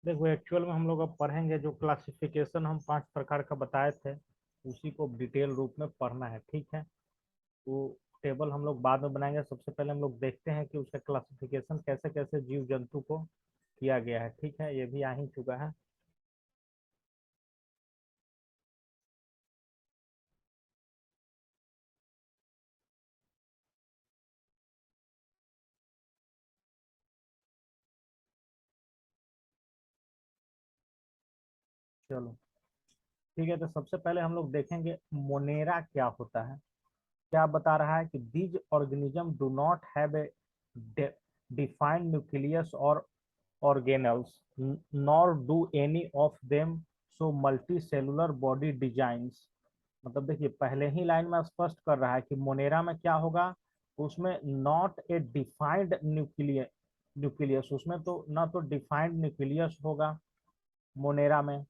देखो एक्चुअल में हम लोग अब पढ़ेंगे जो क्लासिफिकेशन हम 5 प्रकार का बताए थे, उसी को डिटेल रूप में पढ़ना है। ठीक है, वो टेबल हम लोग बाद में बनाएंगे। सबसे पहले हम लोग देखते हैं कि उसका क्लासिफिकेशन कैसे कैसे जीव जंतु को किया गया है। ठीक है, ये भी आ ही चुका है। चलो ठीक है, तो सबसे पहले हम लोग देखेंगे मोनेरा क्या होता है। क्या बता रहा है कि these organism do not have a defined nucleus और organelles, nor do any of them show multicellular body designs। मतलब देखिए पहले ही लाइन में स्पष्ट कर रहा है कि मोनेरा में क्या होगा, उसमें नॉट ए डिफाइंड न्यूक्लियस, उसमें तो ना तो डिफाइंड न्यूक्लियस होगा मोनेरा में,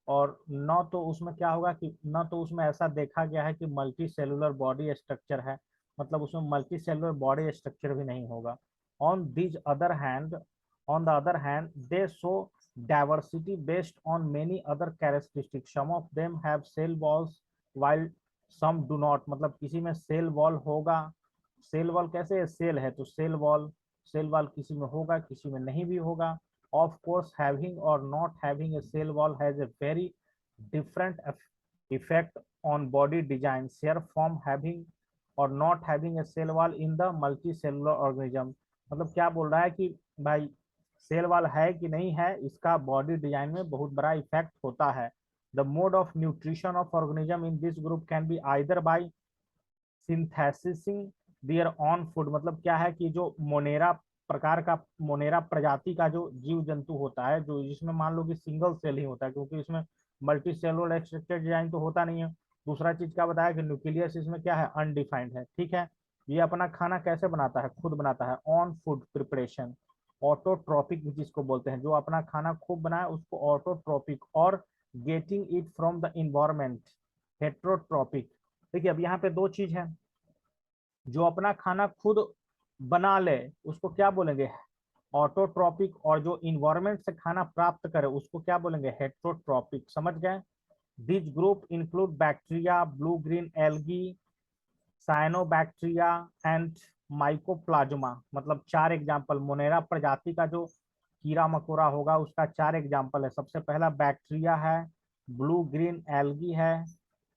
और न तो उसमें क्या होगा कि न तो उसमें ऐसा देखा गया है कि मल्टी सेलुलर बॉडी स्ट्रक्चर है, मतलब उसमें मल्टी सेलुलर बॉडी स्ट्रक्चर भी नहीं होगा। On this other hand on the other hand they show diversity based on many other characteristics, some of them have cell walls while some do not. मतलब किसी में cell wall होगा, cell wall कैसे है, cell है तो cell wall किसी में होगा, किसी में नहीं भी होगा। Of course, having or not having a cell wall has a very different effect on body design, share from having or not having a cell wall in the multicellular organism। मतलब क्या बोल रहा है कि भाई सेल वॉल है कि नहीं है, इसका बॉडी डिजाइन में बहुत बड़ा इफेक्ट होता है। The mode of nutrition of organism in this group can be either by synthesising their own food. मतलब क्या है कि जो मोनेरा प्रकार का, मोनेरा प्रजाति का जो जीव जंतु होता है, जो जिसमें मान लो कि सिंगल सेल ही होता है, क्योंकि इसमें मल्टी सेलुलर स्ट्रक्चर डिजाइन तो होता नहीं है। दूसरा चीज क्या बताया कि न्यूक्लियस इसमें क्या है, अनडिफाइंड है। ठीक है, ये अपना खाना कैसे बनाता है, खुद बनाता है, ऑन फूड प्रिपरेशन। ऑटोट्रॉपिक जिसको बोलते हैं, जो अपना खाना खूब बनाए उसको ऑटोट्रॉपिक, और getting it from the environment heterotrophic. देखिए अब यहाँ पे दो चीज है, जो अपना खाना खुद बना ले उसको क्या बोलेंगे, ऑटोट्रॉपिक, और जो इन्वायरमेंट से खाना प्राप्त करे उसको क्या बोलेंगे, हेट्रोट्रॉपिक। समझ गए। This group include bacteria, blue green algae, cyanobacteria and mycoplasma. मतलब चार एग्जाम्पल मोनेरा प्रजाति का जो कीड़ा मकोड़ा होगा उसका चार एग्जाम्पल है। सबसे पहला बैक्टीरिया है, ब्लू ग्रीन एल्गी है,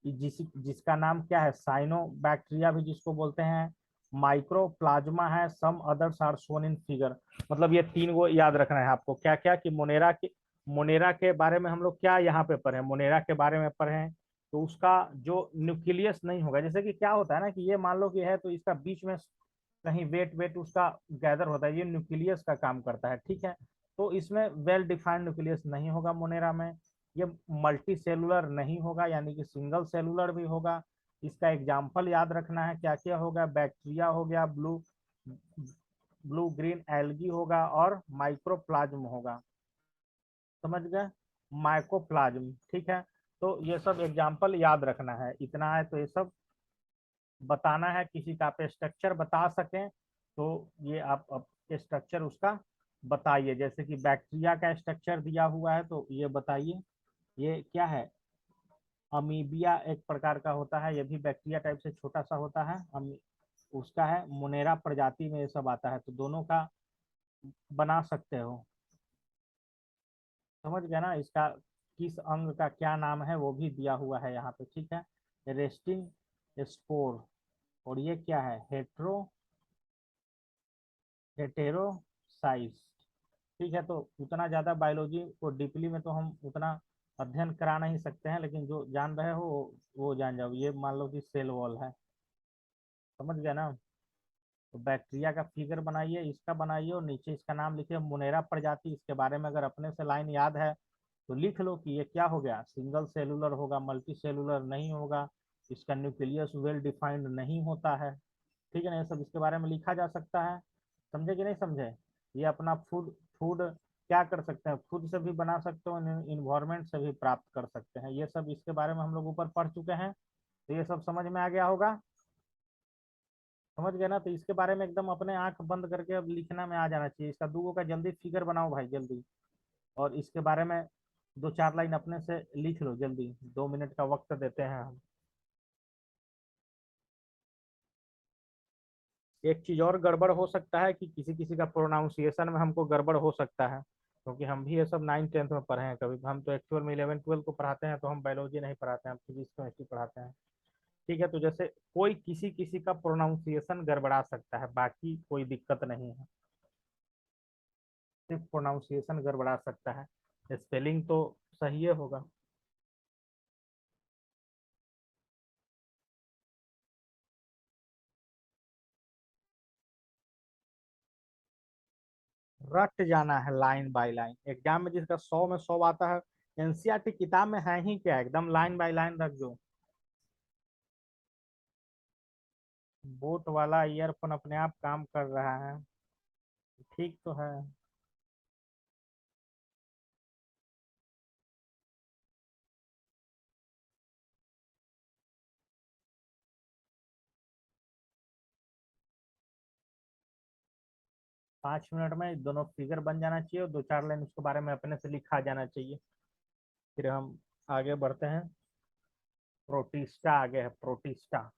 जिसका नाम क्या है, साइनो बैक्टीरिया भी जिसको बोलते हैं, माइक्रोप्लाज्मा है, some others are shown in figure. मतलब ये तीन को याद रखना है आपको। क्या क्या कि मोनेरा के बारे में हम लोग क्या यहाँ पे पढ़े, मोनेरा के बारे में पढ़े, तो उसका जो न्यूक्लियस नहीं होगा। जैसे कि क्या होता है ना कि ये मान लो कि है तो इसका बीच में कहीं वेट वेट उसका गैदर होता है, ये न्यूक्लियस का काम करता है। ठीक है, तो इसमें वेल डिफाइंड न्यूक्लियस नहीं होगा मोनेरा में। ये मल्टी सेलुलर नहीं होगा, यानी कि सिंगल सेलुलर भी होगा। इसका एग्जाम्पल याद रखना है, क्या क्या होगा, बैक्टीरिया हो गया, ब्लू ग्रीन एल्गी होगा, और माइक्रोप्लाज्म होगा। समझ गए, माइकोप्लाज्म। ठीक है, तो ये सब एग्जाम्पल याद रखना है, इतना है तो ये सब बताना है। किसी का आप स्ट्रक्चर बता सकें तो ये आप स्ट्रक्चर उसका बताइए। जैसे कि बैक्टीरिया का स्ट्रक्चर दिया हुआ है तो ये बताइए, ये क्या है, अमीबिया एक प्रकार का होता है, ये भी बैक्टीरिया टाइप से छोटा सा होता है, उसका है मोनेरा प्रजाति में ये सब आता है, तो दोनों का बना सकते हो। समझ गया ना, इसका किस अंग का क्या नाम है वो भी दिया हुआ है यहाँ पे। ठीक है, रेस्टिंग स्पोर, और ये क्या है, हेटेरोसाइज। ठीक है, तो उतना ज़्यादा बायोलॉजी को डीपली में तो हम उतना अध्ययन करा नहीं सकते हैं, लेकिन जो जान रहे हो वो जान जाओ। ये मान लो कि सेल वॉल है, समझ गया ना। तो बैक्टीरिया का फिगर बनाइए, इसका बनाइए, और नीचे इसका नाम लिखिए मोनेरा प्रजाति। इसके बारे में अगर अपने से लाइन याद है तो लिख लो कि ये क्या हो गया, सिंगल सेलुलर होगा, मल्टी सेलुलर नहीं होगा, इसका न्यूक्लियस वेल डिफाइंड नहीं होता है। ठीक है ना, ये सब इसके बारे में लिखा जा सकता है। समझे कि नहीं समझे। ये अपना फूड फूड क्या कर सकते हैं, खुद से भी बना सकते हो, इन्वायरमेंट से भी प्राप्त कर सकते हैं। ये सब इसके बारे में हम लोग ऊपर पढ़ चुके हैं, तो ये सब समझ में आ गया होगा। समझ गए ना, तो इसके बारे में एकदम अपने आंख बंद करके अब लिखना में आ जाना चाहिए। इसका दूगो का जल्दी फिगर बनाओ भाई, जल्दी। और इसके बारे में दो चार लाइन अपने से लिख लो जल्दी, 2 मिनट का वक्त देते हैं हम। एक चीज और गड़बड़ हो सकता है कि किसी किसी का प्रोनाउंसिएशन में हमको गड़बड़ हो सकता है, क्योंकि हम भी ये सब 9th 10th में पढ़े हैं। कभी हम तो एक्चुअल में 11th 12th को पढ़ाते हैं, तो हम बायोलॉजी नहीं पढ़ाते हैं, हम फिजिक्स केमिस्ट्री पढ़ाते हैं। ठीक है, तो जैसे कोई किसी किसी का प्रोनाउंसिएशन गड़बड़ा सकता है, बाकी कोई दिक्कत नहीं है, सिर्फ प्रोनाउंसिएशन गड़बड़ा सकता है, स्पेलिंग तो सही होगा। रट जाना है लाइन बाय लाइन, एग्जाम में जिसका 100 में 100 आता है। एनसीईआरटी किताब में है ही क्या, एकदम लाइन बाय लाइन रख दो। बोट वाला ईयरफोन अपने आप काम कर रहा है, ठीक तो है। 5 मिनट में दोनों फिगर बन जाना चाहिए, और दो चार लाइन उसके बारे में अपने से लिखा जाना चाहिए। फिर हम आगे बढ़ते हैं। प्रोटिस्टा आगे है, प्रोटिस्टा।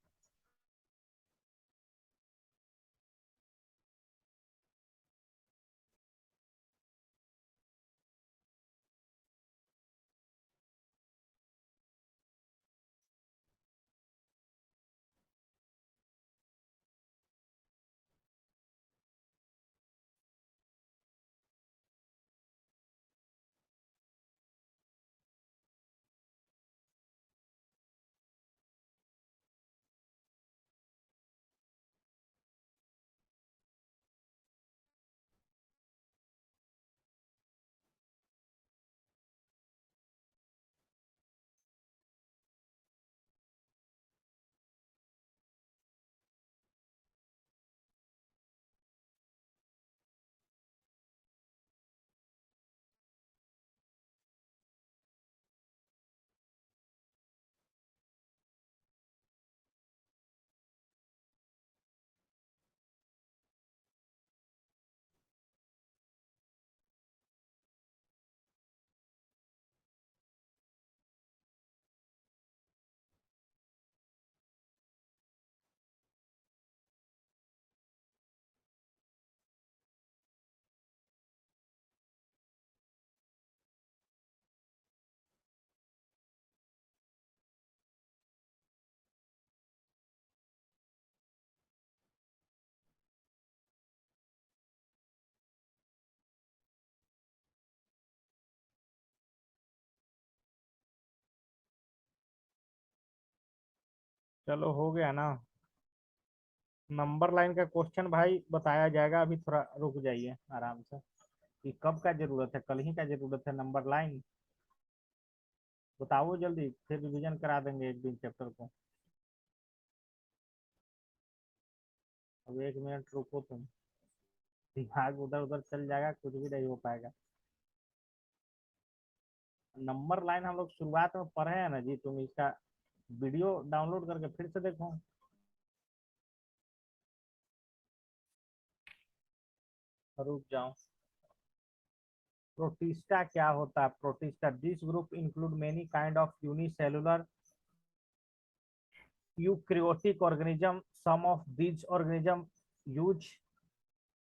चलो हो गया ना। नंबर लाइन का क्वेश्चन भाई बताया जाएगा, अभी थोड़ा रुक जाइए आराम से। कि कब का जरूरत है, कल ही का जरूरत है नंबर लाइन? बताओ जल्दी, फिर रिवीजन करा देंगे एक दिन चैप्टर को। अब 1 मिनट रुको तुम, दिमाग उधर उधर चल जाएगा, कुछ भी नहीं हो पाएगा। नंबर लाइन हम लोग शुरुआत में पढ़े हैं ना जी, तुम इसका वीडियो डाउनलोड करके फिर से देखो। रुक जाओ। प्रोटिस्टा क्या होता है? Protista, this group include many kind of unicellular eukaryotic organism. Some of these organisms use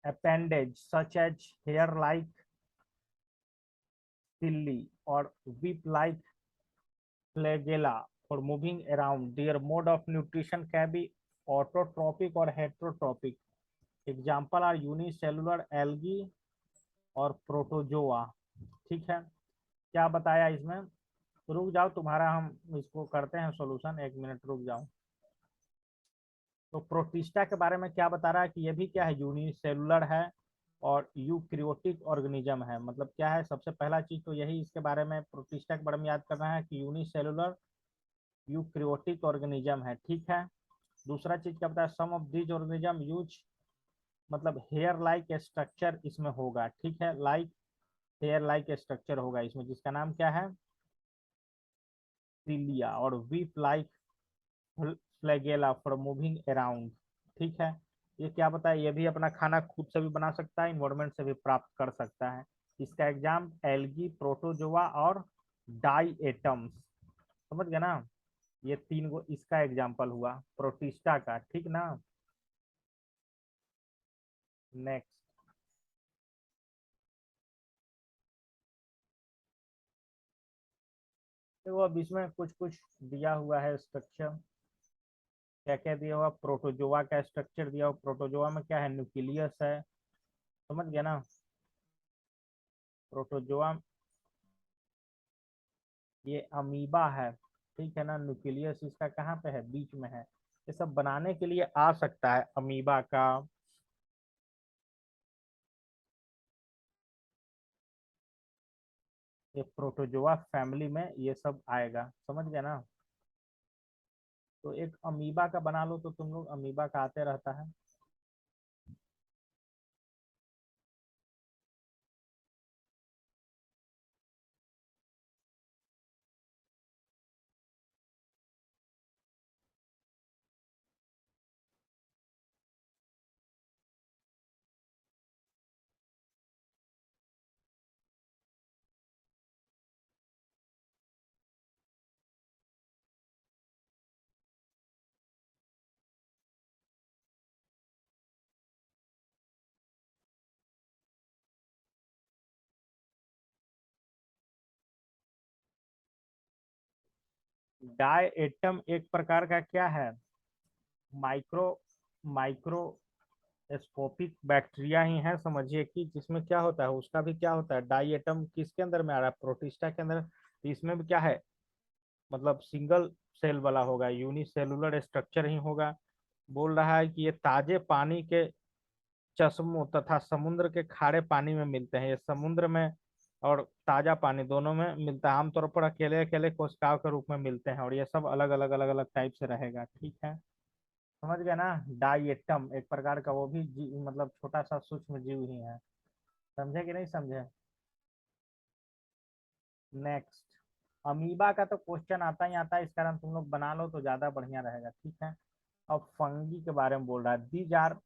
appendage such as hair-like cilia or whip-like flagella for moving around. Their mode of nutrition can be autotrophic or heterotrophic. Example are unicellular algae और protozoa. ठीक है, क्या बताया इसमें? रुक जाओ, तुम्हारा हम इसको करते हैं सॉल्यूशन, 1 मिनट रुक जाओ। तो प्रोटिस्टा के बारे में क्या बता रहा है कि ये भी क्या है, यूनिसेलुलर है और यूक्रियोटिक ऑर्गेनिज्म है। मतलब क्या है, सबसे पहला चीज तो यही इसके बारे में, प्रोटिस्टा के बारे में याद करना है कि यूनिसेलुलर यूक्रियोटिक ऑर्गेनिज्म है। ठीक है, दूसरा चीज क्या बताया, सम ऑफ दीज ऑर्गेनिज्म यूज, मतलब हेयर लाइक स्ट्रक्चर इसमें होगा। ठीक है, लाइक हेयर लाइक स्ट्रक्चर होगा इसमें, जिसका नाम क्या है, सिलिया, और weep like flagella for moving around. ठीक है, ये क्या बताया, ये भी अपना खाना खुद से भी बना सकता है, इन्वायरमेंट से भी प्राप्त कर सकता है। इसका एग्जाम एल्गी, प्रोटोजोआ और डाइएटम्स, समझ गए ना। ये तीन गो इसका एग्जाम्पल हुआ प्रोटिस्टा का, ठीक ना। नेक्स्ट, तो अब इसमें कुछ कुछ दिया हुआ है स्ट्रक्चर। क्या क्या दिया हुआ, प्रोटोजोआ का स्ट्रक्चर दिया हुआ। प्रोटोजोआ में क्या है, न्यूक्लियस है, समझ गया ना। प्रोटोजोआ ये अमीबा है, ठीक है ना। न्यूक्लियस इसका कहाँ पे है, बीच में है। ये सब बनाने के लिए आ सकता है अमीबा का। ये प्रोटोजोआ फैमिली में ये सब आएगा, समझ गया ना। तो एक अमीबा का बना लो, तो तुम लोग अमीबा का आते रहता है। डायएटम एक प्रकार का क्या है, माइक्रो माइक्रोस्कोपिक बैक्टीरिया ही है, समझिए कि जिसमें क्या होता है, उसका भी क्या होता है, डायएटम किसके अंदर में आ रहा है, प्रोटिस्टा के अंदर। तो इसमें भी क्या है, मतलब सिंगल सेल वाला होगा, यूनिसेलुलर स्ट्रक्चर ही होगा। बोल रहा है कि ये ताजे पानी के चश्मों तथा समुद्र के खारे पानी में मिलते हैं। ये समुद्र में और ताजा पानी दोनों में मिलता है। आमतौर पर अकेले अकेले कोशिकाओं के रूप में मिलते हैं, और ये सब अलग अलग अलग अलग टाइप से रहेगा, ठीक है। समझ गया ना। डाइएटम एक प्रकार का वो भी मतलब छोटा सा सूक्ष्म जीव ही है। समझे कि नहीं समझे। नेक्स्ट, अमीबा का तो क्वेश्चन आता ही आता है, इस कारण तुम लोग बना लो तो ज्यादा बढ़िया रहेगा, ठीक है। अब फंगी के बारे में बोल रहा है, these are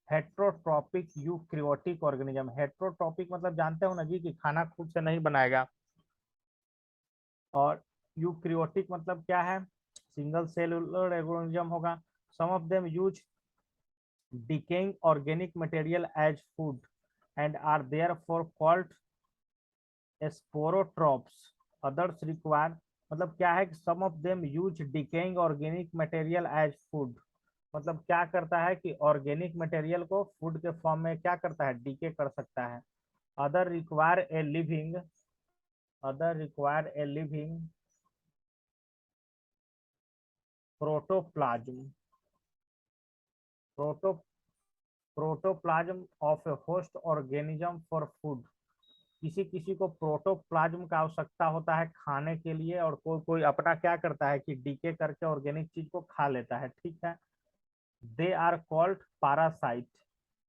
heterotrophic eukaryotic organism. Heterotrophic मतलब जानते हो ना जी, कि खाना खुद से नहीं बनाएगा। और यूक्रियोटिक मतलब क्या है, सिंगल सेलुलर ऑर्गेनिज्म होगा। Some of them use decaying organic material as food and are therefore called sporotrophs. Others require, मतलब क्या है कि some of them use decaying organic material as food, मतलब क्या करता है कि ऑर्गेनिक मटेरियल को फूड के फॉर्म में क्या करता है, डीके कर सकता है। Other require a living other require a living protoplasm proto protoplasm of A host organism for food. किसी किसी को प्रोटोप्लाज्म का आवश्यकता होता है खाने के लिए, और कोई कोई अपना क्या करता है कि डीके करके ऑर्गेनिक चीज को खा लेता है, ठीक है। दे आर कॉल्ड पारासाइट,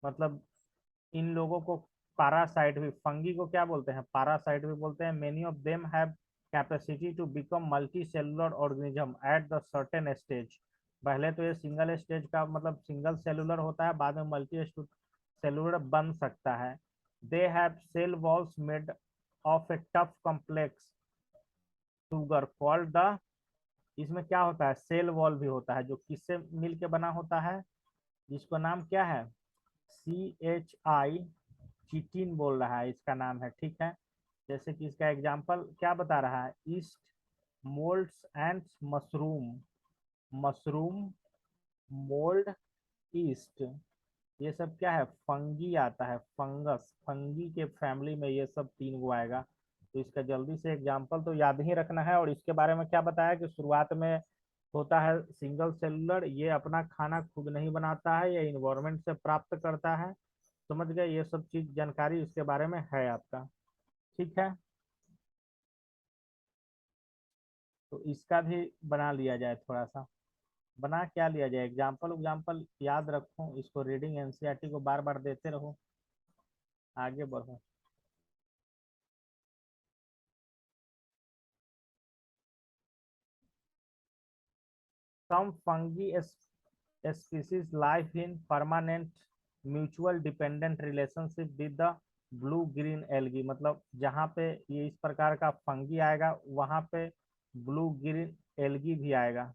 मतलब इन लोगों को पारासाइट भी, फंगी को क्या बोलते हैं, पारासाइट भी बोलते हैं। Many of them have capacity to become multi cellular organism at the certain stage. पहले तो ये सिंगल स्टेज का मतलब सिंगल सेलुलर होता है, बाद में मल्टी सेलुलर बन सकता है। They have cell walls made of a tough complex sugar called the, इसमें क्या होता है, सेल वॉल भी होता है, जो किससे मिल के बना होता है, जिसको नाम क्या है, CHI, चिटिन बोल रहा है, इसका नाम है, ठीक है। जैसे कि इसका एग्जाम्पल क्या बता रहा है, east moulds and mushroom, mushroom mould east, ये सब क्या है, फंगी आता है, फंगस, फंगी के फैमिली में ये सब तीन गो आएगा। तो इसका जल्दी से एग्जाम्पल तो याद ही रखना है। और इसके बारे में क्या बताया कि शुरुआत में होता है सिंगल सेलुलर, ये अपना खाना खुद नहीं बनाता है, ये इन्वायरमेंट से प्राप्त करता है। समझ गए, ये सब चीज जानकारी इसके बारे में है आपका, ठीक है। तो इसका भी बना लिया जाए थोड़ा सा। बना क्या लिया जाए, एग्जाम्पल एग्जाम्पल याद रखो, इसको रीडिंग एनसीईआरटी को बार बार देते रहो, आगे बढ़ो। Some fungi species live in permanent mutual dependent relationship with the blue green algae, मतलब जहाँ पे ये इस प्रकार का फंगी आएगा वहां पे ब्लू ग्रीन एल्गी भी आएगा।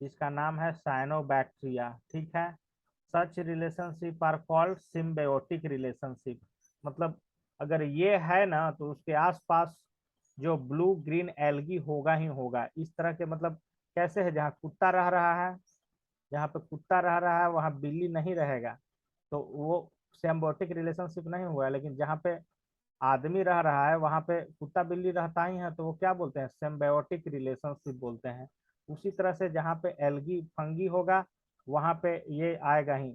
इसका नाम है साइनोबैक्टीरिया। ठीक है। Such relationship are called symbiotic relationship. मतलब अगर ये है ना तो उसके आसपास जो ब्लू ग्रीन एल्गी होगा ही होगा। इस तरह के मतलब कैसे है, जहाँ कुत्ता रह रहा है, जहाँ पे कुत्ता रह रहा है वहाँ बिल्ली नहीं रहेगा, तो वो सिम्बायोटिक रिलेशनशिप नहीं हुआ है। लेकिन जहाँ पे आदमी रह रहा है वहां पे कुत्ता बिल्ली रहता ही है, तो वो क्या बोलते हैं, सिम्बायोटिक रिलेशनशिप बोलते हैं। उसी तरह से जहाँ पे एल्गी फंगी होगा वहां पे ये आएगा ही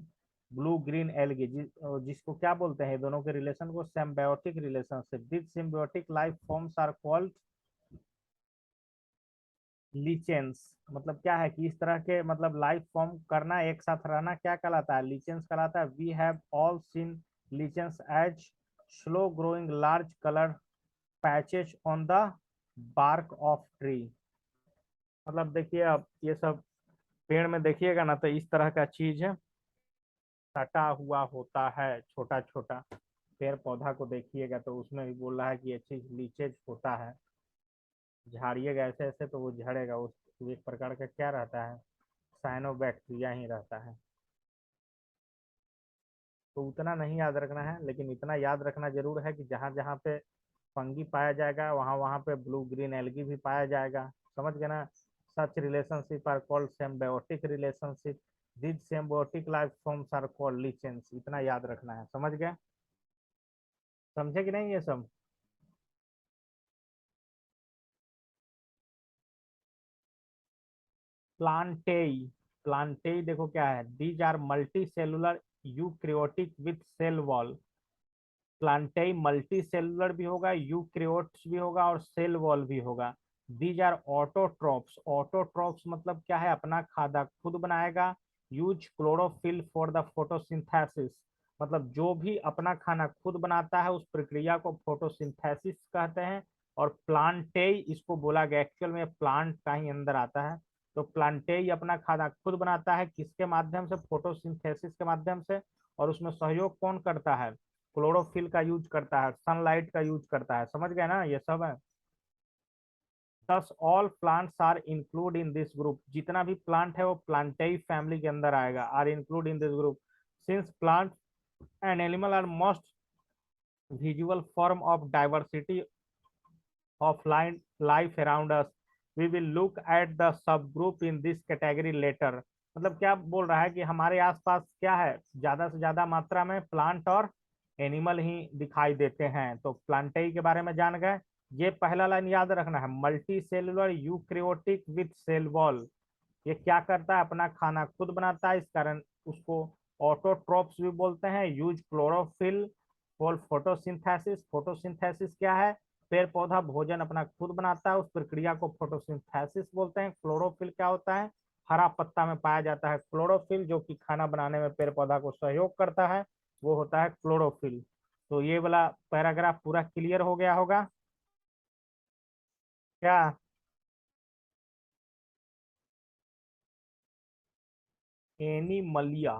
ब्लू ग्रीन एल्गी, जिसको क्या बोलते हैं, दोनों के रिलेशन को symbiotic relationship. This symbiotic life forms are called lichens. मतलब क्या है कि इस तरह के मतलब लाइफ फॉर्म करना, एक साथ रहना क्या कहलाता है, लीचेंस कहलाता है। We have all seen lichens as slow growing large colour patches on the bark of tree. मतलब देखिए अब ये सब पेड़ में देखिएगा ना तो इस तरह का चीज सटा हुआ होता है, छोटा छोटा। पेड़ पौधा को देखिएगा तो उसमें भी बोल रहा है कि ये चीज लीचेज होता है। झाड़िएगा ऐसे ऐसे तो वो झड़ेगा। उस एक प्रकार का क्या रहता है, साइनोबैक्टीरिया ही रहता है। तो उतना नहीं याद रखना है, लेकिन इतना याद रखना जरूर है कि जहाँ जहाँ पे फंगी पाया जाएगा वहाँ वहाँ पे ब्लू ग्रीन एल्गी भी पाया जाएगा। समझ गए ना। Such relationship are called symbiotic relationship. This symbiotic life forms are called lichens. इतना याद रखना है, समझ गए। समझे कि नहीं ये सब। प्लांटेई। प्लांटेई देखो क्या है, these are multi cellular eukaryotic with cell wall. Plantae multi cellular भी होगा, यूक्रियोट्स भी होगा और सेल वॉल भी होगा। These are autotrophs. ऑटोट्रॉप्स मतलब क्या है, अपना खाना खुद बनाएगा। Use chlorophyll for the photosynthesis. मतलब जो भी अपना खाना खुद बनाता है उस प्रक्रिया को फोटोसिंथेसिस कहते हैं। और प्लांटेई इसको बोला गया, एक्चुअल में प्लांट का ही अंदर आता है। तो प्लांटेई अपना खाना खुद बनाता है, किसके माध्यम से, फोटोसिंथेसिस के माध्यम से। और उसमें सहयोग कौन करता है, क्लोरोफिल का यूज करता है, सनलाइट का यूज करता है। समझ गए ना, ये सब है। Thus all plants are include in this group. जितना भी प्लांट है वो प्लांटेई फैमिली के अंदर आएगा, are include in this group. Since plant and animal are most visual form of diversity of life around us, we will look at the subgroup in this category later। मतलब क्या बोल रहा है कि हमारे आसपास क्या है, ज्यादा से ज्यादा मात्रा में प्लांट और एनिमल ही दिखाई देते हैं। तो प्लांटेई के बारे में जान गए। ये पहला लाइन याद रखना है, multi cellular eukaryotic with cell wall. ये क्या करता है, अपना खाना खुद बनाता है, इस कारण उसको ऑटोट्रोप्स भी बोलते हैं। Use chlorophyll for photosynthesis. Photosynthesis क्या है, पेड़ पौधा भोजन अपना खुद बनाता है, उस प्रक्रिया को फोटोसिंथेसिस बोलते हैं। क्लोरोफिल क्या होता है, हरा पत्ता में पाया जाता है क्लोरोफिल, जो कि खाना बनाने में पेड़ पौधा को सहयोग करता है, वो होता है क्लोरोफिल। तो ये वाला पैराग्राफ पूरा क्लियर हो गया होगा क्या। Animalia.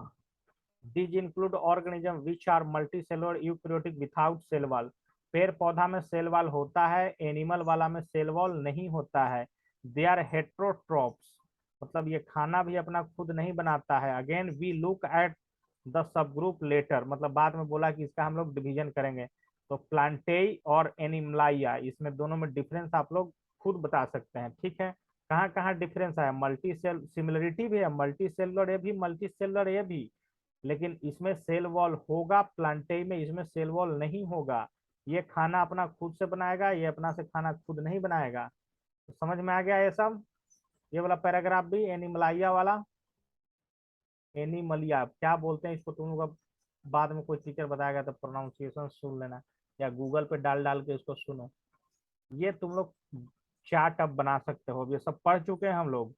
These include organisms which are multicellular eukaryotic without cell wall। पेड़ पौधा में सेल वॉल होता है, एनिमल वाला में सेल वॉल नहीं होता है। They are heterotrophs. मतलब ये खाना भी अपना खुद नहीं बनाता है। Again we look at the sub group later. मतलब बाद में बोला कि इसका हम लोग डिवीजन करेंगे। तो प्लांटेई और एनिमलाइया, इसमें दोनों में डिफरेंस आप लोग खुद बता सकते हैं। ठीक है, कहाँ कहाँ डिफरेंस है, मल्टी सेल सिमिलरिटी भी है, मल्टी सेलुलर ये भी, मल्टी सेलुलर ये भी। लेकिन इसमें सेल वॉल होगा, प्लांटेई में इसमें सेल वॉल नहीं होगा। ये खाना अपना खुद से बनाएगा, ये अपना से खाना खुद नहीं बनाएगा। तो समझ में आ गया ये सब। ये वाला पैराग्राफ भी एनिमलाइया वाला। एनिमलिया क्या बोलते हैं इसको, तुम लोग बाद में कोई टीचर बताएगा तो प्रोनाउंसिएशन सुन लेना, या गूगल पे डाल डाल के इसको सुनो। ये तुम लोग चार्ट अब बना सकते हो, ये सब पढ़ चुके हैं हम लोग।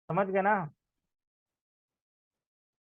समझ गए ना।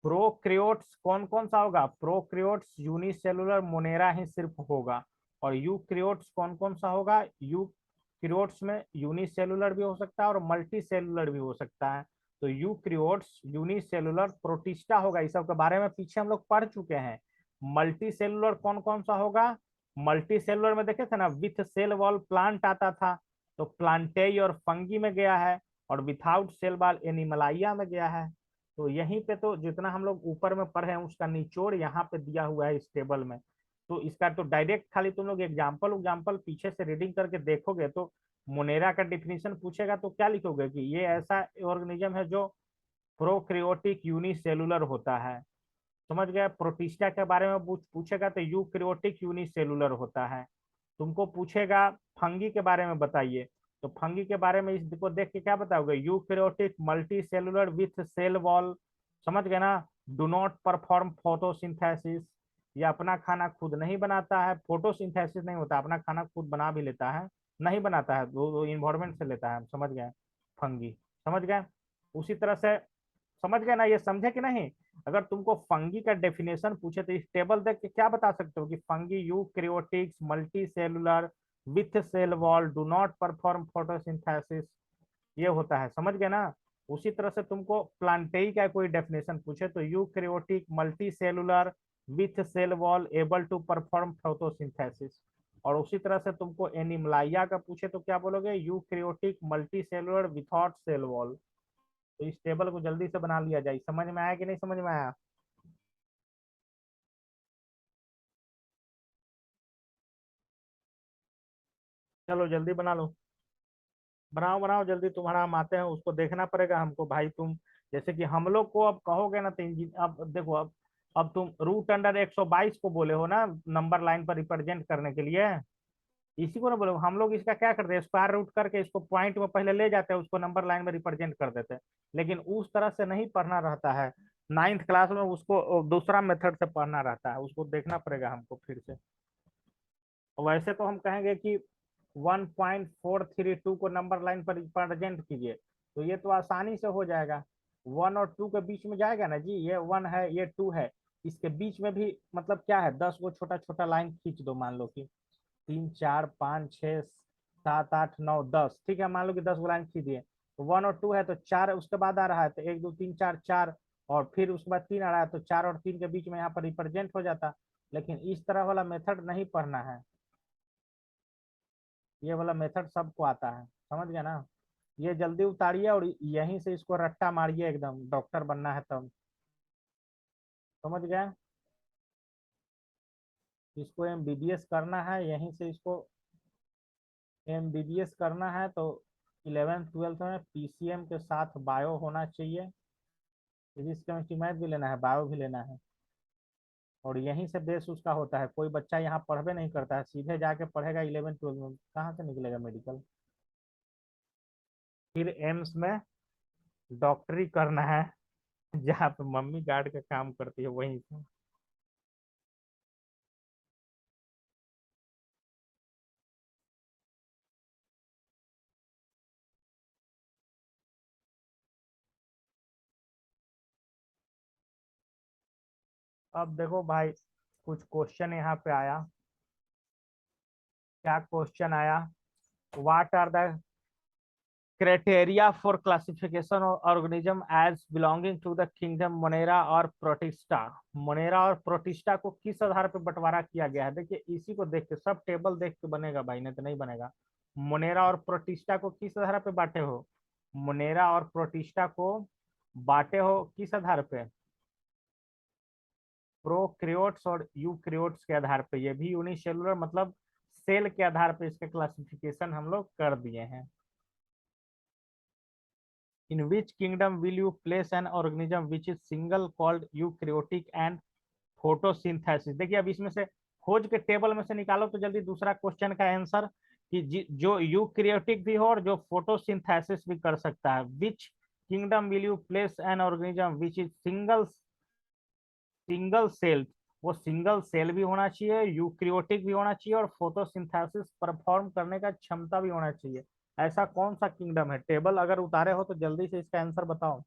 प्रोक्रियोट्स कौन कौन सा होगा, प्रोक्रियोट्स यूनिसेलुलर मोनेरा ही सिर्फ होगा। और यूक्रियोट्स कौन कौन सा होगा, यूक्रियोट्स में यूनिसेलुलर भी हो सकता है और मल्टी सेलुलर भी हो सकता है। तो यूक्रियोट्स यूनिसेलुलर प्रोटिस्टा होगा। इस सब के बारे में पीछे हम लोग पढ़ चुके हैं। मल्टी सेलुलर कौन कौन सा होगा, मल्टी सेलुलर में देखे थे ना, विथ सेल वॉल प्लांट आता था, तो प्लांटेई और फंगी में गया है, और विथाउट सेल वॉल एनिमलाइया में गया है। तो यहीं पे तो जितना हम लोग ऊपर में पढ़े हैं उसका निचोड़ यहाँ पे दिया हुआ है इस टेबल में। तो इसका तो डायरेक्ट खाली तुम लोग एग्जाम्पल एग्जाम्पल पीछे से रीडिंग करके देखोगे तो मोनेरा का डिफिनीशन पूछेगा तो क्या लिखोगे कि ये ऐसा ऑर्गेनिज्म है जो प्रोक्रियोटिक यूनिसेलुलर होता है। समझ गए? प्रोटिस्टा के बारे में पूछेगा तो यूक्रियोटिक यूनिसेलुलर होता है। तुमको पूछेगा फंगी के बारे में बताइए, तो फंगी के बारे में इसको देख के क्या बताओगे? Eukaryotic multi cellular with cell wall. समझ गए ना? डू नॉट परफॉर्म फोटोसिंथेसिस, ये अपना खाना खुद नहीं बनाता है। फोटोसिंथेसिस नहीं होता, अपना खाना खुद बना भी लेता है, नहीं बनाता है, वो इन्वायरमेंट से लेता है। समझ गए? फंगी। समझ गए? उसी तरह से समझ गए ना? ये समझे कि नहीं? अगर तुमको फंगी का डेफिनेशन पूछे तो इस टेबल देख के क्या बता सकते हो कि fungi eukaryotics multi cellular with cell wall do not perform photosynthesis, ये होता है। समझ गए ना? उसी तरह से तुमको प्लांटेई का कोई डेफिनेशन पूछे तो eukaryotic multi cellular with cell wall able to perform photosynthesis. और उसी तरह से तुमको एनिमलाइया का पूछे तो क्या बोलोगे? Eukaryotic multi cellular without cell wall. तो इस टेबल को जल्दी से बना लिया जाए। समझ में आया कि नहीं समझ में आया? चलो जल्दी बना लो, बनाओ बनाओ जल्दी, तुम्हारा हम आते हैं, उसको देखना पड़ेगा हमको भाई। तुम जैसे कि हम लोग को अब कहोगे ना तो इंजीन, अब देखो, अब तुम रूट अंडर 122 को बोले हो ना नंबर लाइन पर रिप्रेजेंट करने के लिए, इसी को ना बोलो। हम लोग इसका क्या करते हैं, स्क्वायर रूट करके इसको पॉइंट में पहले ले जाते हैं, उसको नंबर लाइन में रिप्रेजेंट कर देते हैं। लेकिन उस तरह से नहीं पढ़ना रहता है, नाइन्थ क्लास में उसको दूसरा मेथड से पढ़ना रहता है, उसको देखना पड़ेगा हमको फिर से। वैसे तो हम कहेंगे कि 1.432 को नंबर लाइन पर रिप्रेजेंट कीजिए, तो ये तो आसानी से हो जाएगा। 1 और 2 के बीच में जाएगा ना जी, ये 1 है ये 2 है, इसके बीच में भी मतलब क्या है, 10 गो छोटा छोटा लाइन खींच दो। मान लो कि 3 4 5 6 7 8 9 10, ठीक है, मान लो कि 10 गो लाइन खींच दिए, तो 1 और 2 है तो 4 उसके बाद आ रहा है, तो 1 2 3 4 4, और फिर उसके बाद 3 आ रहा है, तो 4 और 3 के बीच में यहाँ पर रिप्रेजेंट हो जाता। लेकिन इस तरह वाला मेथड नहीं पढ़ना है, ये वाला मेथड सबको आता है। समझ गया ना? ये जल्दी उतारिए और यहीं से इसको रट्टा मारिए, एकदम डॉक्टर बनना है तब। समझ गए? इसको एमबीबीएस करना है यहीं से, इसको एमबीबीएस करना है तो 11th 12th में पीसीएम के साथ बायो होना चाहिए, फिजिक्स केमिस्ट्री मैथ भी लेना है, बायो भी लेना है, और यहीं से बेस उसका होता है। कोई बच्चा यहाँ पढ़वे नहीं करता है, सीधे जाके पढ़ेगा 11th 12th में, कहाँ से निकलेगा मेडिकल? फिर एम्स में डॉक्टरी करना है, जहाँ पे मम्मी गार्ड का काम करती है वहीं से। अब देखो भाई, कुछ क्वेश्चन यहाँ पे आया। क्या क्वेश्चन आया? What are the criteria for classification of organism as belonging to the kingdom Monera और प्रोटिस्टा? मोनेरा और प्रोटिस्टा को किस आधार पर बंटवारा किया गया है? देखिए इसी को देख के, सब टेबल देख के बनेगा भाई, नहीं तो नहीं बनेगा। मोनेरा और प्रोटिस्टा को किस आधार पे बांटे हो? मोनेरा और प्रोटिस्टा को बांटे हो किस आधार पे? प्रोक्रियोट्स और यूक्रियोट्स के आधार पे। ये भी यूनिसेलुलर मतलब सेल के आधार पे इसके क्लासिफिकेशन हम लोग कर दिए हैं। In which kingdom will you place an organism which is single called eukaryotic and photosynthesis? देखिए अब इसमें से खोज के टेबल में से निकालो तो जल्दी दूसरा क्वेश्चन का आंसर, कि जो यूक्रियोटिक भी हो और जो फोटोसिंथेसिस भी कर सकता है। Which kingdom will you place an organism which is single single cell? वो सिंगल सेल भी होना चाहिए, यूक्रियोटिक भी होना चाहिए, और फोटोसिंथेसिस परफॉर्म करने का क्षमता भी होना चाहिए। ऐसा कौन सा किंगडम है? टेबल अगर उतारे हो तो जल्दी से इसका आंसर बताओ।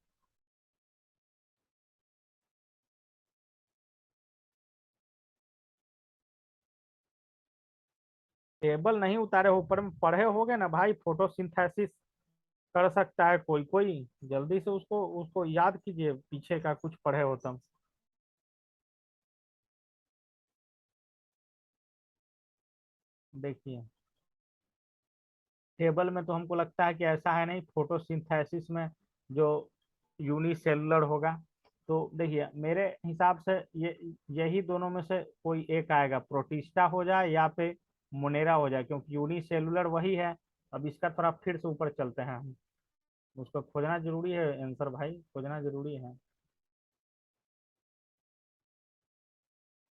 टेबल नहीं उतारे हो, ऊपर में पढ़े होगे ना भाई, फोटोसिंथेसिस कर सकता है कोई कोई, जल्दी से उसको उसको याद कीजिए, पीछे का कुछ पढ़े हो तुम। देखिए टेबल में तो हमको लगता है कि ऐसा है नहीं, फोटोसिंथेसिस में जो यूनिसेलुलर होगा। तो देखिए मेरे हिसाब से ये यही दोनों में से कोई एक आएगा, प्रोटिस्टा हो जाए या फिर मोनेरा हो जाए, क्योंकि यूनिसेलुलर वही है। अब इसका थोड़ा फिर से ऊपर चलते हैं हम, उसको खोजना जरूरी है, आंसर भाई खोजना जरूरी है।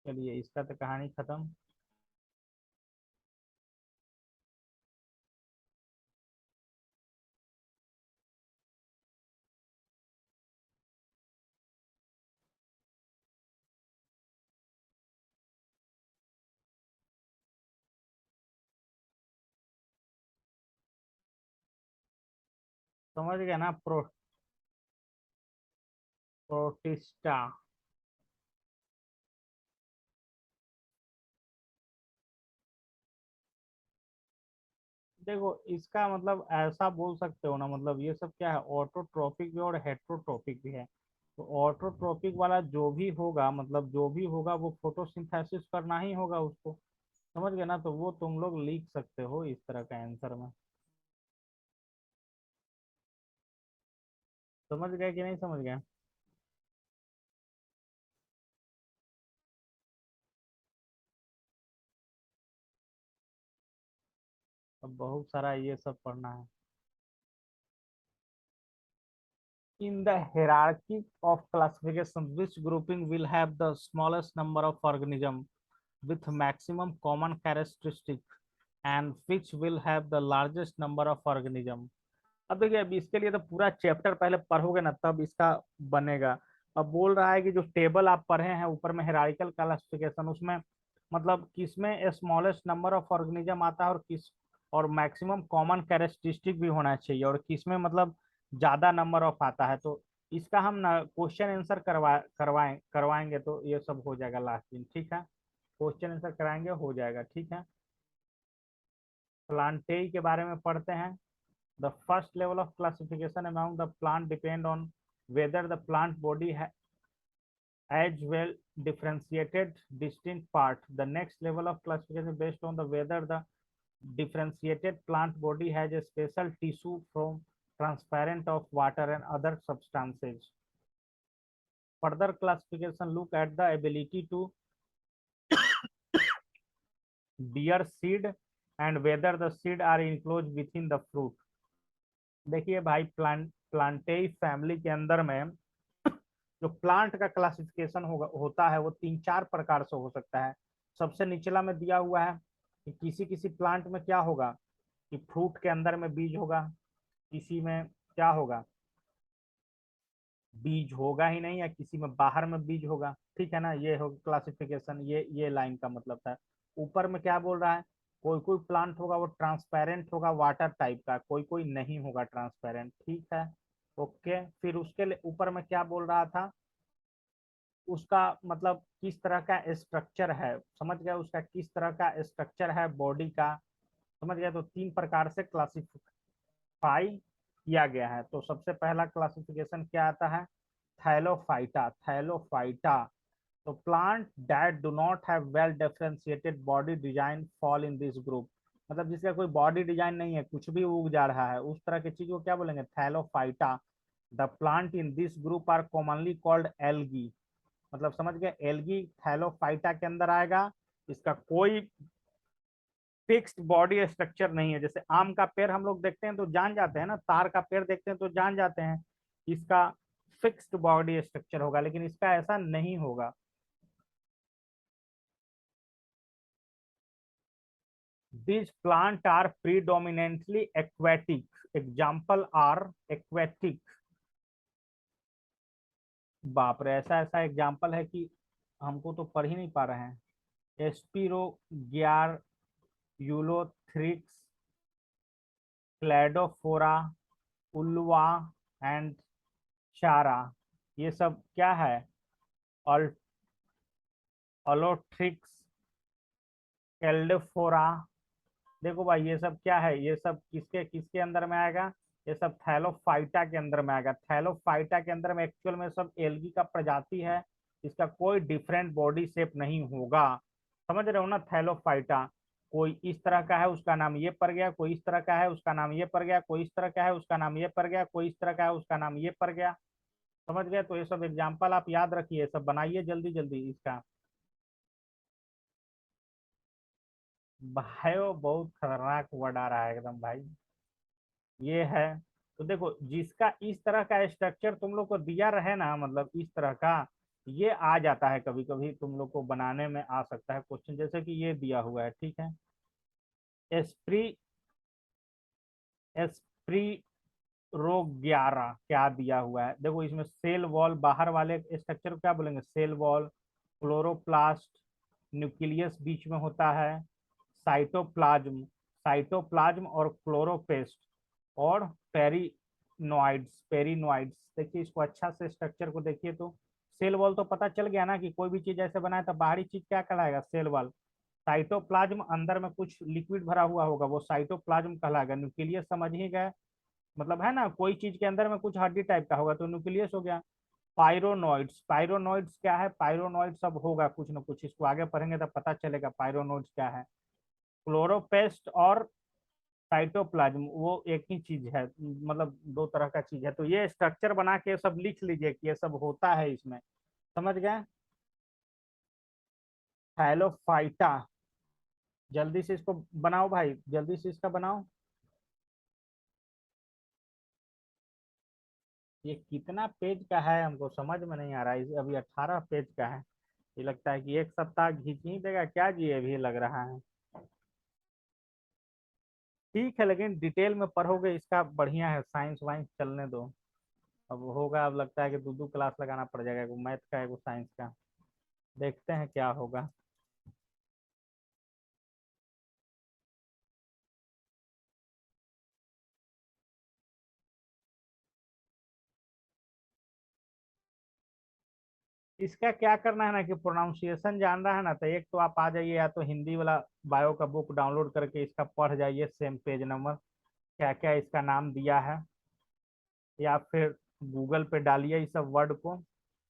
चलिए इसका तो कहानी खत्म। समझ गए ना, प्रोटिस्टा। देखो इसका मतलब ऐसा बोल सकते हो ना, मतलब ये सब क्या है, ऑटोट्रोपिक भी और हेट्रोट्रोपिक भी है। तो ऑटोट्रोपिक वाला जो भी होगा, मतलब जो भी होगा वो फोटोसिंथेसिस करना ही होगा उसको। समझ गए ना, तो वो तुम लोग लिख सकते हो इस तरह का आंसर में। समझ गए कि नहीं समझ गए? अब बहुत सारा ये सब पढ़ना है। In the hierarchy of classification, which grouping will have the smallest number of organisms with maximum common characteristic and which will have the largest number of organism? अब देखिए, अब इसके लिए तो पूरा चैप्टर पहले पढ़ोगे ना तब इसका बनेगा। अब बोल रहा है कि जो टेबल आप पढ़े हैं ऊपर में हेरारिकल क्लासिफिकेशन, उसमें मतलब किसमें स्मॉलेस्ट नंबर ऑफ ऑर्गेनिज्म आता है और किस, और मैक्सिमम कॉमन कैरेक्टरिस्टिक भी होना चाहिए, और किसमें मतलब ज्यादा नंबर ऑफ आता है। तो इसका हम ना क्वेश्चन आंसर करवाएंगे तो ये सब हो जाएगा लास्ट दिन, ठीक है। क्वेश्चन आंसर कराएंगे, हो जाएगा, ठीक है। प्लांटेई के बारे में पढ़ते हैं। The first level of classification among the plant depend on whether the plant body has well differentiated distinct part. The next level of classification based on the whether the differentiated plant body has a special tissue from transparent of water and other substances. Further classification look at the ability to bear seed and whether the seed are enclosed within the fruit. देखिए भाई, प्लांटेई family के अंदर में जो plant का classification होता है वो तीन चार प्रकार से हो सकता है। सबसे निचला में दिया हुआ है कि किसी किसी प्लांट में क्या होगा कि फ्रूट के अंदर में बीज होगा, किसी में क्या होगा, बीज होगा ही नहीं, या किसी में बाहर में बीज होगा। ठीक है ना, ये हो क्लासिफिकेशन, ये लाइन का मतलब था। ऊपर में क्या बोल रहा है, कोई कोई प्लांट होगा वो ट्रांसपेरेंट होगा वाटर टाइप का, कोई कोई नहीं होगा ट्रांसपेरेंट, ठीक है। ओके, फिर उसके लिए ऊपर में क्या बोल रहा था, उसका मतलब किस तरह का स्ट्रक्चर है, समझ गया, उसका किस तरह का स्ट्रक्चर है बॉडी का, समझ गया। तो तीन प्रकार से क्लासिफाई किया गया है। तो सबसे पहला क्लासिफिकेशन क्या आता है, थैलोफाइटा। थैलोफाइटा, तो plant that do not have well differentiated body design fall in this group. मतलब जिसका कोई बॉडी डिजाइन नहीं है, कुछ भी उग जा रहा है, उस तरह की चीज को क्या बोलेंगे, Thallophyta. The plant in this group are commonly called algae. मतलब समझ गए, एल्गी थैलोफाइटा के अंदर आएगा। इसका कोई फिक्स्ड बॉडी स्ट्रक्चर नहीं है। जैसे आम का पेड़ हम लोग देखते हैं तो जान जाते हैं ना, तार का पेड़ देखते हैं तो जान जाते हैं, इसका फिक्स्ड बॉडी स्ट्रक्चर होगा, लेकिन इसका ऐसा नहीं होगा। These plant are predominantly aquatic. Example are aquatic। बाप रे, ऐसा ऐसा एग्जाम्पल है कि हमको तो पढ़ ही नहीं पा रहे हैं। Spirogyra, Ulothrix, Cladophora, Ulva and Chara, ये सब क्या है, अलोथ्रिक्स, कैल्डोफोरा। देखो भाई ये सब क्या है, ये सब किसके किसके अंदर में आएगा, ये सब थैलोफाइटा के अंदर में आएगा। थैलोफाइटा के अंदर में एक्चुअल में सब एल्गी का प्रजाति है, इसका कोई डिफरेंट बॉडी शेप नहीं होगा। समझ रहे हो ना, थैलोफाइटा। कोई इस तरह का है उसका नाम ये पड़ गया, कोई इस तरह का है उसका नाम ये पड़ गया, कोई इस तरह का है उसका नाम ये पड़ गया, कोई इस तरह का है उसका नाम ये पड़ गया। समझ गए? तो ये सब एग्जाम्पल आप याद रखिए, सब बनाइए जल्दी जल्दी इसका। बायो बहुत खतरनाक वर्ड आ रहा है एकदम भाई। ये है, तो देखो जिसका इस तरह का स्ट्रक्चर तुम लोग को दिया रहे ना, मतलब इस तरह का, ये आ जाता है कभी कभी तुम लोग को बनाने में आ सकता है क्वेश्चन, जैसे कि ये दिया हुआ है, ठीक है। एस्प्री एस्प्री रो 11 क्या दिया हुआ है, देखो इसमें सेल वॉल, बाहर वाले स्ट्रक्चर को क्या बोलेंगे, सेल वॉल, क्लोरोप्लास्ट, न्यूक्लियस बीच में होता है, साइटोप्लाज्म, साइटोप्लाज्म और क्लोरोपेस्ट, और पेरिनोइड्स, पेरिनोइड्स। देखिए इसको अच्छा से स्ट्रक्चर को देखिए तो सेल वॉल तो पता चल गया ना कि कोई भी चीज ऐसे बनाए तो बाहरी चीज क्या कहलाएगा, सेल वॉल। साइटोप्लाज्म अंदर में कुछ लिक्विड भरा हुआ होगा, वो साइटोप्लाज्म कहलाएगा। न्यूक्लियस समझ ही गए, मतलब है ना कोई चीज के अंदर में कुछ हड्डी टाइप का होगा तो न्यूक्लियस हो गया। पायरोनोइड्स, पायरोनोइड्स क्या है, पायरोनोइड सब होगा कुछ ना कुछ, इसको आगे पढ़ेंगे तो पता चलेगा पायरोनोइड्स क्या है। क्लोरोपेस्ट और साइटोप्लाज्म वो एक ही चीज है, मतलब दो तरह का चीज है। तो ये स्ट्रक्चर बना के सब लिख लीजिए कि ये सब होता है इसमें। समझ गए? थैलोफाइटा, जल्दी से इसको बनाओ भाई, जल्दी से इसका बनाओ। ये कितना पेज का है हमको समझ में नहीं आ रहा है, अभी 18 पेज का है। ये लगता है कि एक सप्ताह खींच ही देगा क्या जी, अभी लग रहा है। ठीक है, लेकिन डिटेल में पढ़ोगे इसका बढ़िया है, साइंस वाइंस चलने दो। अब होगा, अब लगता है कि दो दो क्लास लगाना पड़ जाएगा, एगो मैथ का एगो साइंस का। देखते हैं क्या होगा। इसका क्या करना है ना कि प्रोनाउंसिएशन जान रहा है ना, तो एक तो आप आ जाइए, या तो हिंदी वाला बायो का बुक डाउनलोड करके इसका पढ़ जाइए, सेम पेज नंबर क्या क्या इसका नाम दिया है, या फिर गूगल पे डालिए इस सब वर्ड को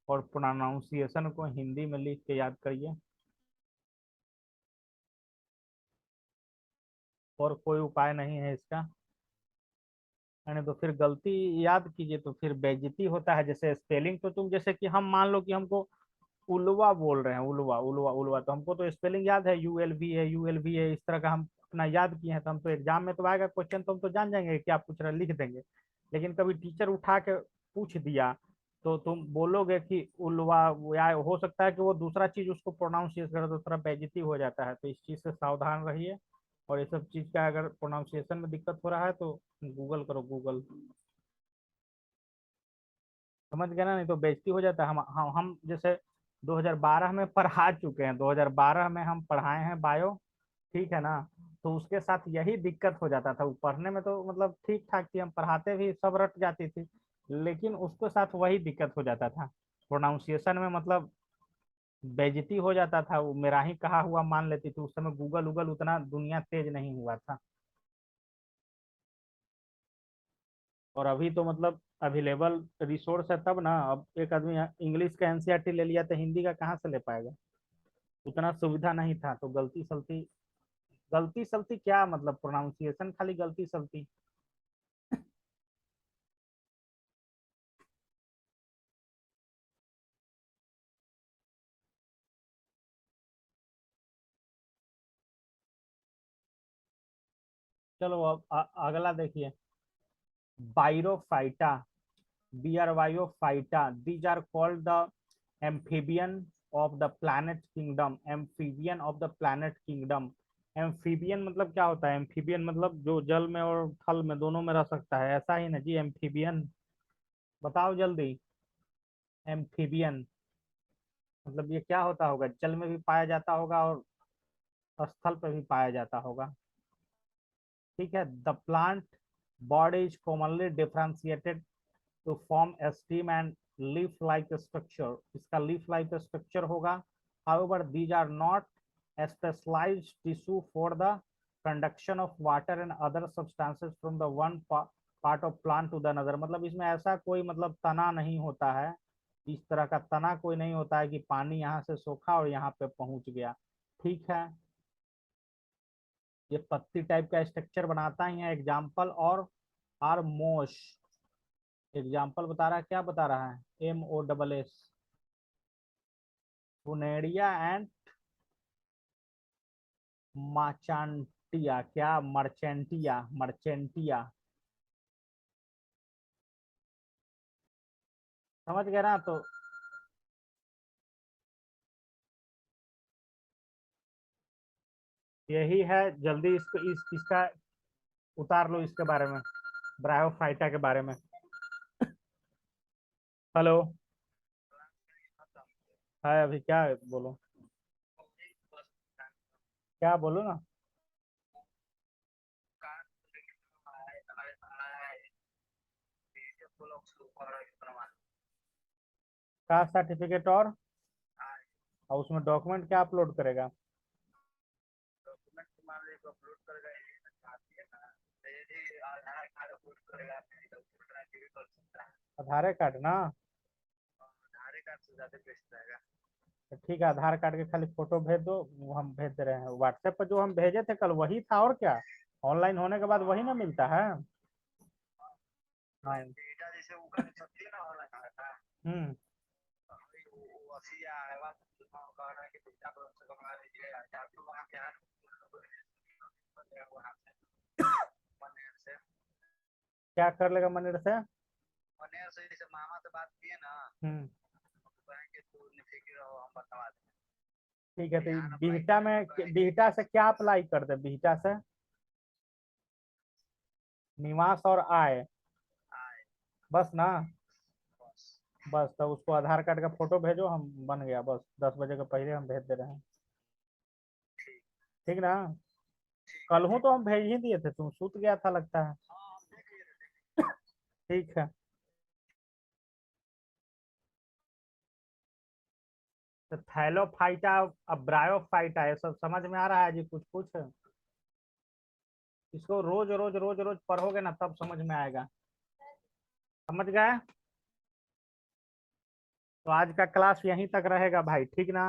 और प्रोनाउंसिएशन को हिंदी में लिख के याद करिए। और कोई उपाय नहीं है इसका, यानी तो फिर गलती याद कीजिए तो फिर बेइज्जती होता है। जैसे स्पेलिंग तो तुम, जैसे कि हम मान लो कि हमको उलवा बोल रहे हैं, उलवा उलवा उलवा, तो हमको तो स्पेलिंग याद है, ULV है, ULV है, इस तरह का हम अपना याद किए हैं, तो हम तो एग्जाम में तो आएगा क्वेश्चन तो हम तो जान जाएंगे क्या पूछ रहे हैं, लिख देंगे। लेकिन कभी टीचर उठा के पूछ दिया तो तुम बोलोगे कि उलवा, या हो सकता है कि वो दूसरा चीज उसको प्रोनाउंसिएट करे तो थोड़ा बेइज्जती हो जाता है। तो इस चीज से सावधान रहिए, और ये सब चीज का अगर प्रोनाउंसिएशन में दिक्कत हो रहा है तो गूगल करो, गूगल। समझ गए ना, नहीं तो बेइज्जती हो जाता है। हम जैसे 2012 में पढ़ा चुके हैं, 2012 में हम पढ़ाए हैं बायो, ठीक है ना। तो उसके साथ यही दिक्कत हो जाता था, वो पढ़ने में तो मतलब ठीक ठाक थी, हम पढ़ाते भी सब रट जाती थी, लेकिन उसके साथ वही दिक्कत हो जाता था प्रोनाउंसिएशन में, मतलब बेइज्जती हो जाता था, वो मेरा ही कहा हुआ मान लेती थी। उस समय गूगल उगल उतना दुनिया तेज नहीं हुआ था। और अभी तो मतलब अवेलेबल रिसोर्स है तब ना, अब एक आदमी इंग्लिश का NCERT ले लिया तो हिंदी का कहाँ से ले पाएगा, उतना सुविधा नहीं था। तो गलती सलती, गलती सलती क्या मतलब, प्रोनाउंसिएशन खाली गलती सलती। चलो अब अगला देखिए, बायरोफाइटा, BRYOफाइटा, these are called the amphibian of the planet kingdom, amphibian of the planet kingdom. Amphibian मतलब क्या होता है, एम्फीबियन मतलब जो जल में और थल में दोनों में रह सकता है, ऐसा ही ना जी एम्फीबियन, बताओ जल्दी। एम्फीबियन मतलब ये क्या होता होगा, जल में भी पाया जाता होगा और स्थल पर भी पाया जाता होगा। ठीक है। The plant body is commonly differentiated to form stem and leaf like structure, इसका लीफ लाइक स्ट्रक्चर होगा। however these are not specialized tissue for the conduction of water and other substances from the one part of plant to the another, मतलब इसमें ऐसा कोई मतलब तना नहीं होता है, इस तरह का तना कोई नहीं होता है कि पानी यहाँ से सोखा और यहाँ पे पहुंच गया। ठीक है। ये पत्ती टाइप का स्ट्रक्चर बनाता है। यहाँ एग्जाम्पल और आर मोश, एग्जाम्पल बता रहा है, क्या बता रहा है, MOSS, फुनेरिया एंड माचांटिया, क्या मर्चेंटिया, मर्चेंटिया, समझ गए ना। तो यही है, जल्दी इसको इसका उतार लो, इसके बारे में, ब्रायोफाइटा के बारे में। हेलो, है अभी, क्या है? बोलो, क्या बोलो ना। कास्ट सर्टिफिकेट और उसमें डॉक्यूमेंट क्या अपलोड करेगा? आधार कार्ड ना। तो ठीक है, आधार कार्ड के खाली फोटो भेज दो, वो हम भेज दे रहे हैं। व्हाट्सएप पर जो हम भेजे थे कल वही था, और क्या, ऑनलाइन होने के बाद वही ना मिलता है। हाँ। हम्म। क्या कर लेगा मनेर से? हम्म। ठीक है, तो बिहटा में, बिहटा से क्या अप्लाई कर दे, बिहटा से? निवास और आय, बस ना। बस तो उसको आधार कार्ड का फोटो भेजो, हम बन गया, बस 10 बजे के पहले हम भेज दे रहे हैं। ठीक ना। कल हूँ तो हम भेज ही दिए थे, तुम सूत गया था लगता है। ठीक है। तो थैलोफाइटा, अब ब्रायोफाइटा, ये सब समझ में आ रहा है जी कुछ कुछ? इसको रोज रोज रोज रोज पढ़ोगे ना तब समझ में आएगा। समझ गए? तो आज का क्लास यहीं तक रहेगा भाई, ठीक ना।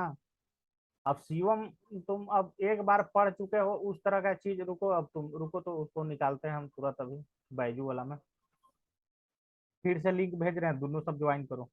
अब शिवम, तुम अब एक बार पढ़ चुके हो उस तरह का चीज, रुको अब तुम रुको, तो उसको निकालते हैं हम तुरंत अभी, बैजू वाला में। फिर से लिंक भेज रहे हैं, दोनों सब ज्वाइन करो।